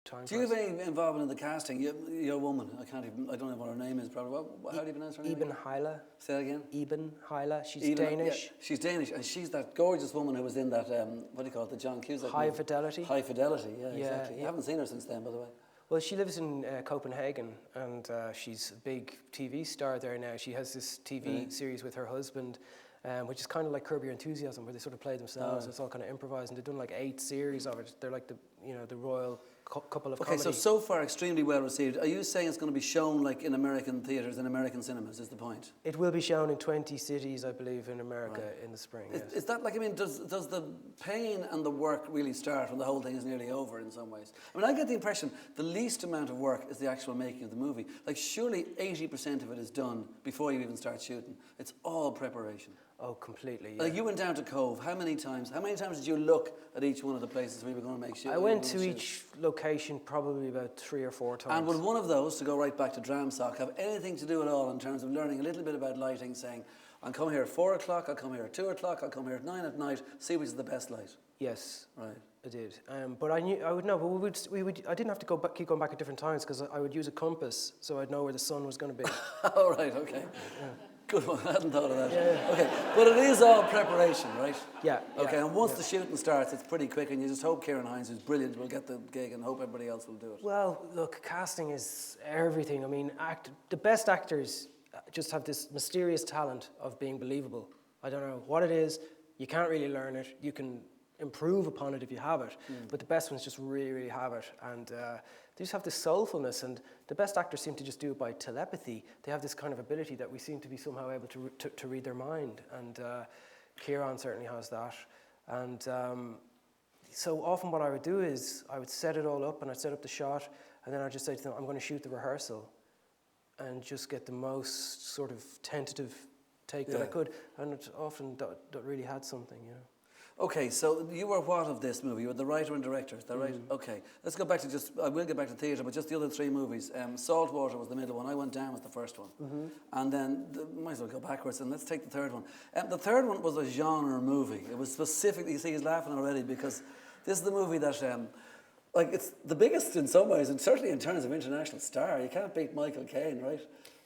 time. Do you have any involvement in the casting? You're a woman. I don't know what her name is. Probably. How do you pronounce her name? Eben Heile. Say that again. Eben Heile. She's Danish. Yeah, she's Danish, and she's that gorgeous woman who was in that what do you call it? The John Cusack High movie. Fidelity. High Fidelity. Yeah, exactly. Yeah. I haven't seen her since then, by the way. Well, she lives in Copenhagen, and she's a big TV star there now. She has this TV series with her husband, which is kind of like Curb Your Enthusiasm, where they sort of play themselves. It's all kind of improvised, and they've done like 8 series of it. They're like the royal couple of comedy. Okay, so far extremely well received. Are you saying it's going to be shown like in American theatres, in American cinemas? Is the point? It will be shown in 20 cities, I believe, in America in the spring. Is that like, I mean, does the pain and the work really start when the whole thing is nearly over in some ways? I mean, I get the impression the least amount of work is the actual making of the movie. Like, surely 80% of it is done before you even start shooting. It's all preparation. Oh, completely. Yeah. Like, you went down to Cove. How many times did you look at each one of the places we were going to make shoot? I went to each location probably about 3 or 4 times. And would one of those, to go right back to Dramsock, have anything to do at all in terms of learning a little bit about lighting, saying, I'll come here at 4 o'clock, I'll come here at 2 o'clock, I'll come here at 9 at night, see which is the best light? Yes. Right. I did. But I knew, I would know, but I didn't have to keep going back at different times, because I would use a compass so I'd know where the sun was going to be. Oh, right, okay. Yeah. Good one, I hadn't thought of that. Yeah. Okay, but it is all preparation, right? Yeah. Okay, and once the shooting starts, it's pretty quick, and you just hope Ciarán Hinds, who's brilliant, will get the gig, and hope everybody else will do it. Well, look, casting is everything. I mean, the best actors just have this mysterious talent of being believable. I don't know what it is. You can't really learn it. You can improve upon it if you have it, but the best ones just really, really have it, and they just have this soulfulness, and the best actors seem to just do it by telepathy. They have this kind of ability that we seem to be somehow able to read their mind, and Ciarán certainly has that. And so often what I would do is I would set it all up, and I'd set up the shot, and then I'd just say to them, I'm going to shoot the rehearsal, and just get the most sort of tentative take that I could, and it often that really had something, you know. Okay, so you were what of this movie? You were the writer and director, is that right? Okay, let's go back to I will get back to theatre, but just the other 3 movies. Saltwater was the middle one. I Went Down was the first one. And then, might as well go backwards, and let's take the third one. The third one was a genre movie. It was specifically, you see he's laughing already, because this is the movie that, like, it's the biggest in some ways, and certainly in terms of international star. You can't beat Michael Caine, right?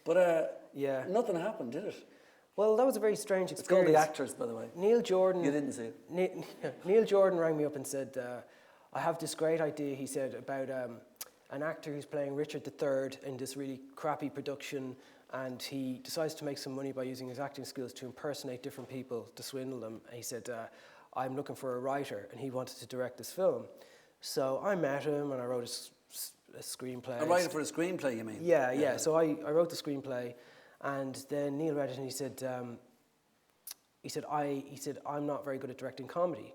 But nothing happened, did it? Well, that was a very strange experience. It's called The Actors, by the way. Neil Jordan... You didn't see it. Neil Jordan rang me up and said, I have this great idea, he said, about an actor who's playing Richard III in this really crappy production, and he decides to make some money by using his acting skills to impersonate different people, to swindle them. And he said, I'm looking for a writer, and he wanted to direct this film. So I met him, and I wrote a screenplay. A writer for a screenplay, you mean? Yeah. So I wrote the screenplay. And then Neil read it, and he said, I'm not very good at directing comedy.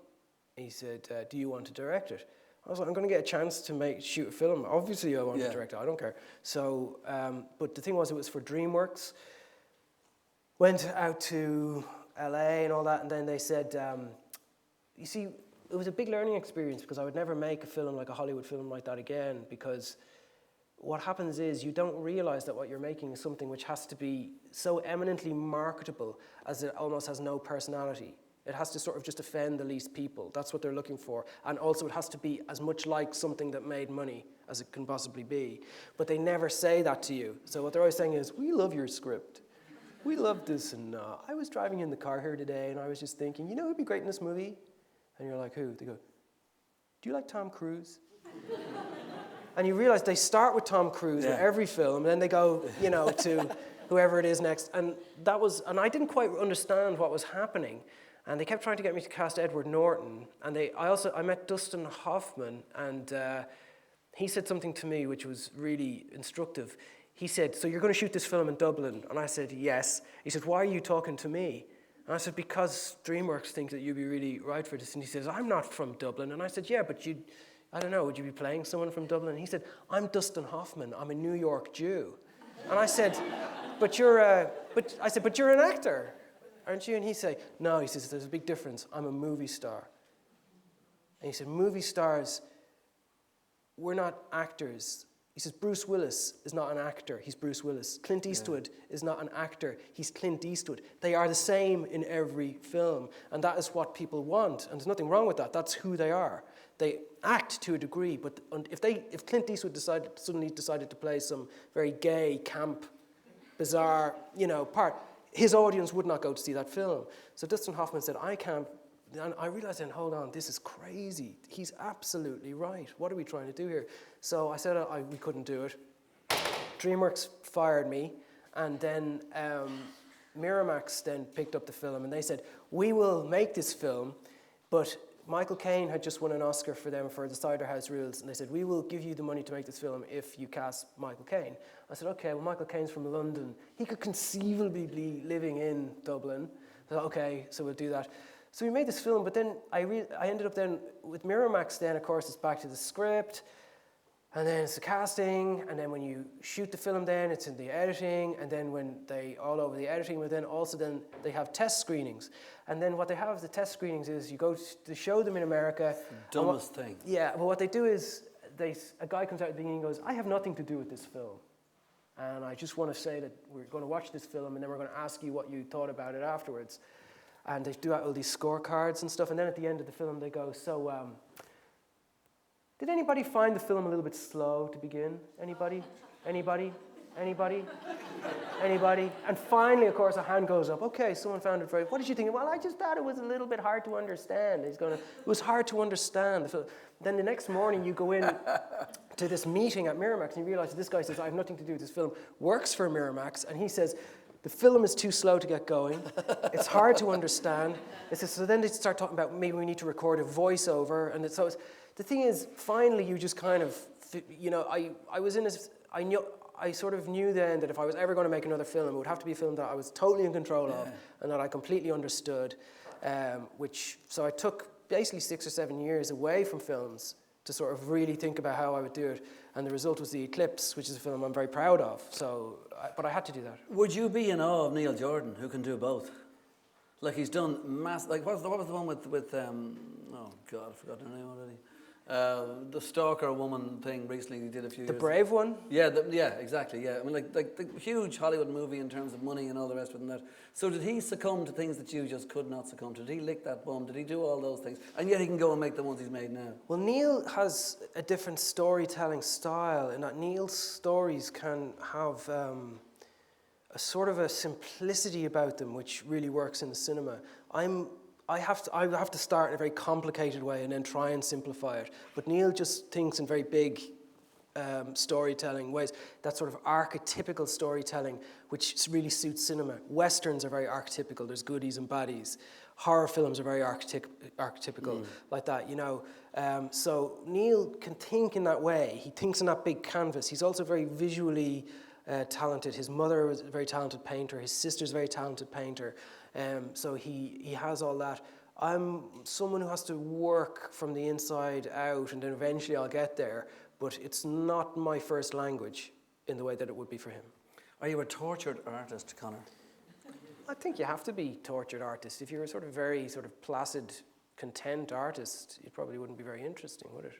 He said, do you want to direct it? I was like, I'm going to get a chance to shoot a film. Obviously, I want to direct it. I don't care. So, but the thing was, it was for DreamWorks. Went out to LA and all that, and then they said, you see, it was a big learning experience, because I would never make a film like a Hollywood film like that again, because what happens is you don't realize that what you're making is something which has to be so eminently marketable as it almost has no personality. It has to sort of just offend the least people. That's what they're looking for. And also it has to be as much like something that made money as it can possibly be. But they never say that to you. So what they're always saying is, we love your script. We love this. And I was driving in the car here today, and I was just thinking, you know who'd be great in this movie? And you're like, who? They go, do you like Tom Cruise? And you realize they start with Tom Cruise with every film, and then they go, you know, to whoever it is next. And I didn't quite understand what was happening. And they kept trying to get me to cast Edward Norton. And I met Dustin Hoffman, and he said something to me which was really instructive. He said, so you're going to shoot this film in Dublin? And I said, yes. He said, why are you talking to me? And I said, because DreamWorks think that you'd be really right for this. And he says, I'm not from Dublin. And I said, yeah, but I don't know, would you be playing someone from Dublin? And he said, I'm Dustin Hoffman, I'm a New York Jew. And I said, but you're an actor, aren't you? And he said, no, he says, there's a big difference, I'm a movie star. And he said, movie stars, we're not actors. He says, Bruce Willis is not an actor, he's Bruce Willis. Clint Eastwood is not an actor, he's Clint Eastwood. They are the same in every film, and that is what people want, and there's nothing wrong with that, that's who they are. they act to a degree, but if Clint Eastwood suddenly decided to play some very gay, camp, bizarre, part, his audience would not go to see that film. So Dustin Hoffman said, I can't, and I realized then, hold on, this is crazy. He's absolutely right. What are we trying to do here? So I said we couldn't do it. DreamWorks fired me, and then Miramax then picked up the film, and they said, we will make this film, but Michael Caine had just won an Oscar for them for the Cider House Rules, and they said, we will give you the money to make this film if you cast Michael Caine. I said, okay, well, Michael Caine's from London. He could conceivably be living in Dublin. I said, okay, so we'll do that. So we made this film, but then I ended up then with Miramax then, of course, it's back to the script, and then it's the casting, and then when you shoot the film then, it's in the editing, and then when all over the editing, but then also then they have test screenings. And then what they have, the test screenings, is you go to show them in America. Dumbest thing. Yeah, but what they do is, a guy comes out at the beginning and goes, I have nothing to do with this film. And I just want to say that we're going to watch this film, and then we're going to ask you what you thought about it afterwards. And they do out all these scorecards and stuff, and then at the end of the film they go, so, did anybody find the film a little bit slow to begin? Anybody? Anybody? Anybody? Anybody? And finally, of course, a hand goes up. Okay, someone found it very... What did you think? Well, I just thought it was a little bit hard to understand. It was hard to understand. Then the next morning, you go in to this meeting at Miramax, and you realize this guy says, I have nothing to do with this film, works for Miramax, and he says, the film is too slow to get going. It's hard to understand. So then they start talking about maybe we need to record a voiceover, and the thing is, finally, you just kind of, I sort of knew then that if I was ever going to make another film, it would have to be a film that I was totally in control of and that I completely understood. So I took basically 6 or 7 years away from films to sort of really think about how I would do it. And the result was The Eclipse, which is a film I'm very proud of. But I had to do that. Would you be in awe of Neil Jordan, who can do both? Like he's done like what was the one with oh God, I forgot her name already. The stalker woman thing recently he did a few years. The Brave one? Yeah, exactly. Yeah, I mean, like the huge Hollywood movie in terms of money and all the rest of it. And that. So did he succumb to things that you just could not succumb to? Did he lick that bum? Did he do all those things? And yet he can go and make the ones he's made now. Well, Neil has a different storytelling style, in that Neil's stories can have a sort of a simplicity about them, which really works in the cinema. I have to start in a very complicated way and then try and simplify it. But Neil just thinks in very big storytelling ways. That sort of archetypical storytelling, which really suits cinema. Westerns are very archetypical. There's goodies and baddies. Horror films are very archetypical, like that, So Neil can think in that way. He thinks in that big canvas. He's also very visually talented. His mother was a very talented painter. His sister's a very talented painter. So he has all that. I'm someone who has to work from the inside out, and then eventually I'll get there. But it's not my first language in the way that it would be for him. Are you a tortured artist, Conor? I think you have to be a tortured artist. If you're a sort of very sort of placid, content artist, it probably wouldn't be very interesting, would it?